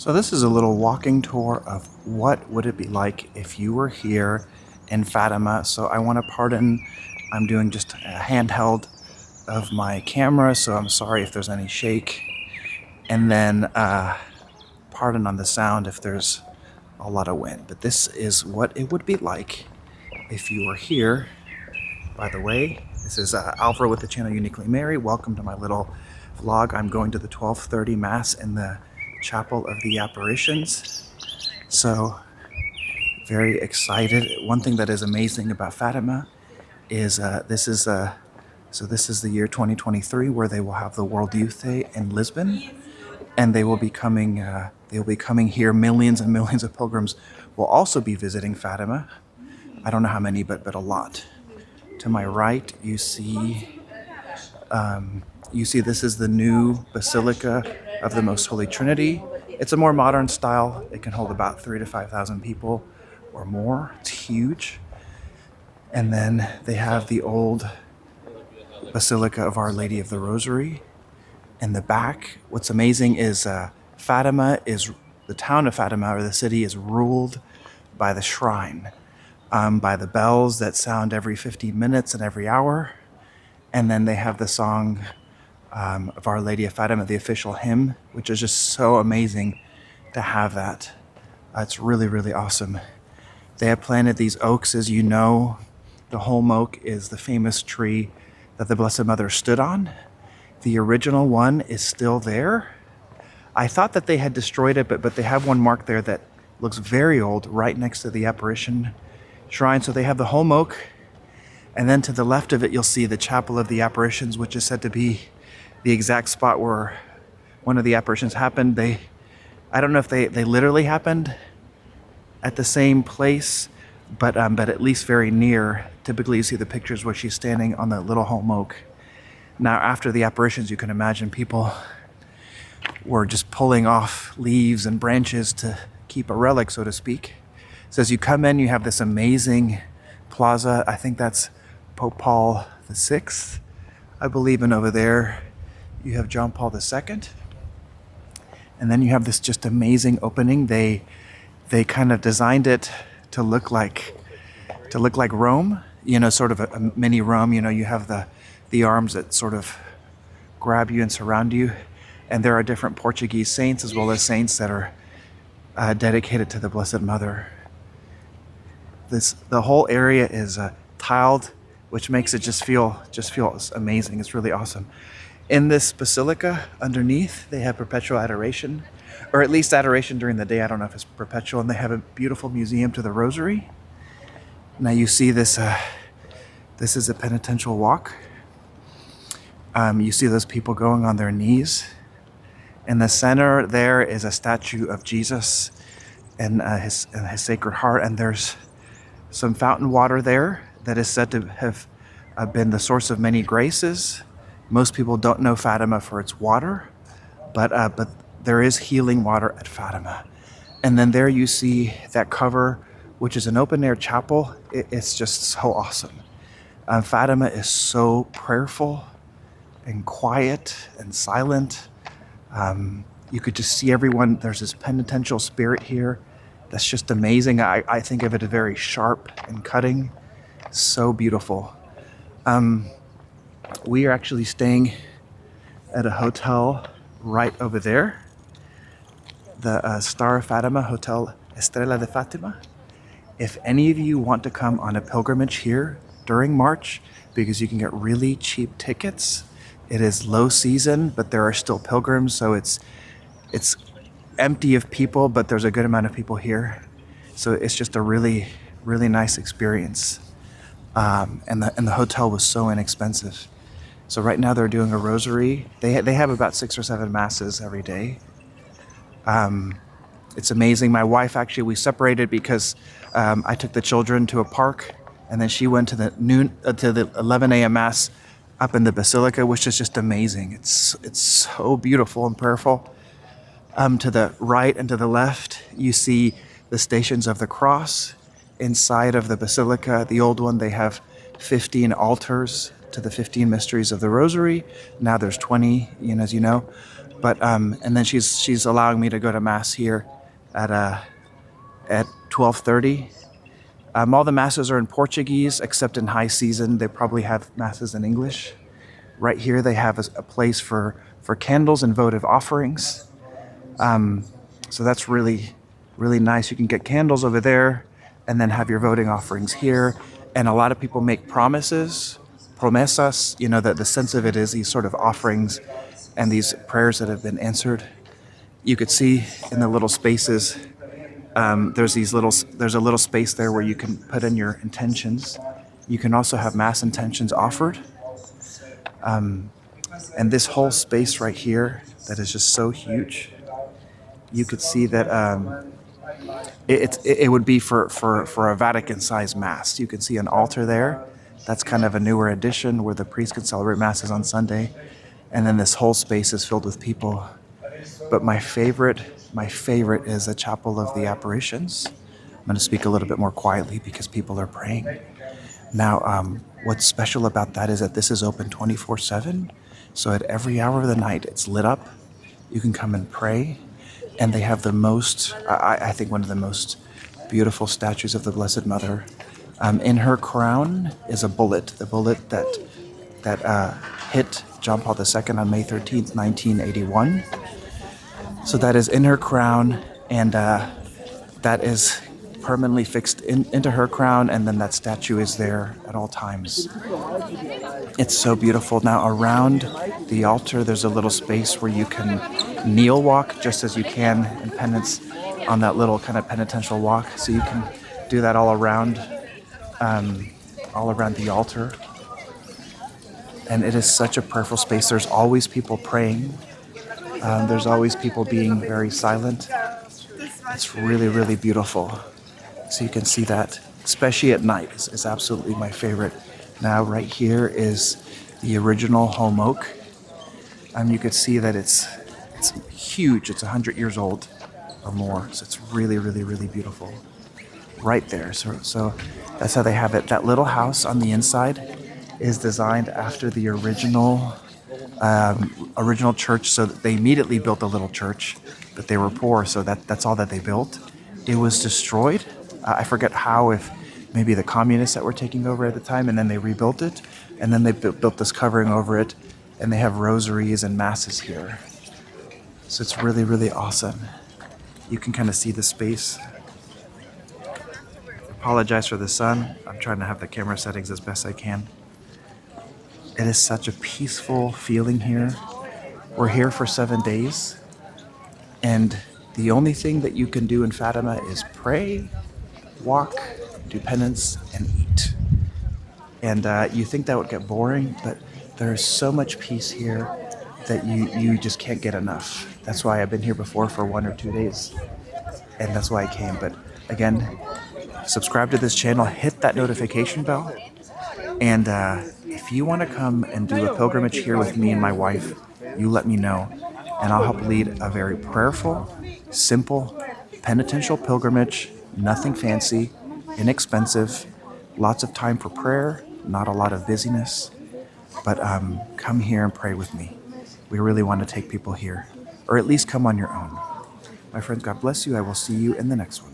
So this is a little walking tour of what would it be like if you were here in Fatima. So I want to pardon, I'm doing just a handheld of my camera, so I'm sorry if there's any shake. And then pardon on the sound if there's a lot of wind. But this is what it would be like if you were here. By the way, this is Alvaro with the channel Uniquely Mary. Welcome to my little vlog. I'm going to the 12:30 Mass in the Chapel of the Apparitions. So, very excited. One thing that is amazing about Fatima is this is the year 2023 where they will have the World Youth Day in Lisbon, and they will be coming here. Millions and millions of pilgrims will also be visiting Fatima. I don't know how many, but a lot. To my right, you see this is the new Basilica of the Most Holy Trinity. It's a more modern style. It can hold about 3,000 to 5,000 people or more. It's huge. And then they have the old Basilica of Our Lady of the Rosary in the back. What's amazing is the town of Fatima, or the city, is ruled by the shrine, by the bells that sound every 15 minutes and every hour. And then they have the song of Our Lady of Fatima, the official hymn, which is just so amazing to have that. It's really, really awesome. They have planted these oaks, as you know. The holm oak is the famous tree that the Blessed Mother stood on. The original one is still there. I thought that they had destroyed it, but they have one marked there that looks very old, right next to the apparition shrine. So they have the holm oak, and then to the left of it, you'll see the Chapel of the Apparitions, which is said to be the exact spot where one of the apparitions happened. I don't know if they literally happened at the same place, but at least very near. Typically, you see the pictures where she's standing on the little holm oak. Now, after the apparitions, you can imagine people were just pulling off leaves and branches to keep a relic, so to speak. So as you come in, you have this amazing plaza. I think that's Pope Paul VI, I believe, and over there you have John Paul II. And then you have this just amazing opening. They kind of designed it to look like Rome, sort of a mini Rome. You have the arms that sort of grab you and surround you. And there are different Portuguese saints as well as saints that are dedicated to the Blessed Mother. The whole area is tiled, which makes it just feel amazing. It's really awesome. In this basilica, underneath, they have perpetual adoration, or at least adoration during the day. I don't know if it's perpetual. And they have a beautiful museum to the Rosary. Now you see this. This is a penitential walk. You see those people going on their knees. In the center, there is a statue of Jesus and his Sacred Heart, and there's some fountain water there that is said to have been the source of many graces. Most people don't know Fatima for its water, but there is healing water at Fatima. And then there you see that cover, which is an open-air chapel. It's just so awesome. Fatima is so prayerful and quiet and silent. You could just see everyone. There's this penitential spirit here that's just amazing. I think of it as very sharp and cutting. So beautiful. We are actually staying at a hotel right over there. The Star of Fatima, Hotel Estrella de Fatima. If any of you want to come on a pilgrimage here during March, because you can get really cheap tickets, it is low season, but there are still pilgrims, so it's empty of people, but there's a good amount of people here. So it's just a really, really nice experience. And the hotel was so inexpensive. So right now they're doing a rosary. They have about 6 or 7 masses every day. It's amazing. My wife, actually, we separated because I took the children to a park, and then she went to the 11 a.m. mass up in the basilica, which is just amazing. It's so beautiful and prayerful. To the right and to the left, you see the Stations of the Cross. Inside of the basilica, the old one, they have 15 altars to the 15 mysteries of the Rosary. Now there's 20, as you know. But and then she's allowing me to go to mass here at 12:30. All the masses are in Portuguese, except in high season they probably have masses in English. Right here they have a place for candles and votive offerings. So that's really nice. You can get candles over there, and then have your voting offerings here. And a lot of people make promises, promesas. You know, that the sense of it is these sort of offerings and these prayers that have been answered. You could see in the little spaces. There's a little space there where you can put in your intentions. You can also have mass intentions offered. And this whole space right here that is just so huge, you could see that it would be for a Vatican-sized mass. You can see an altar there. That's kind of a newer addition where the priest can celebrate masses on Sunday. And then this whole space is filled with people. But my favorite is the Chapel of the Apparitions. I'm going to speak a little bit more quietly because people are praying. Now, what's special about that is that this is open 24/7. So at every hour of the night, it's lit up. You can come and pray. And they have the most, I think, one of the most beautiful statues of the Blessed Mother. In her crown is a bullet, the bullet that hit John Paul II on May 13th, 1981. So that is in her crown, and that is permanently fixed into her crown, and then that statue is there at all times. It's so beautiful. Now around the altar, there's a little space where you can kneel walk just as you can in penance on that little kind of penitential walk. So you can do that all around the altar. And it is such a prayerful space. There's always people praying. There's always people being very silent. It's really, really beautiful. So you can see that, especially at night, is absolutely my favorite. Now right here is the original home oak. You could see that it's huge. It's 100 years old or more. So it's really, really, really beautiful. Right there. So that's how they have it. That little house on the inside is designed after the original church. So that they immediately built a little church, but they were poor. So that's all that they built. It was destroyed. I forget how, if maybe the communists that were taking over at the time, and then they rebuilt it, and then they built this covering over it, and they have rosaries and masses here. So it's really, really awesome. You can kind of see the space. Apologize for the sun. I'm trying to have the camera settings as best I can. It is such a peaceful feeling here. We're here for 7 days, and the only thing that you can do in Fatima is pray, walk, do penance, and eat. And you think that would get boring, but there is so much peace here that you just can't get enough. That's why I've been here before for 1 or 2 days, and that's why I came. But again, subscribe to this channel, hit that notification bell, and if you want to come and do a pilgrimage here with me and my wife, you let me know, and I'll help lead a very prayerful, simple, penitential pilgrimage. Nothing fancy, inexpensive, lots of time for prayer, not a lot of busyness. But come here and pray with me. We really want to take people here, or at least come on your own. My friends, God bless you. I will see you in the next one.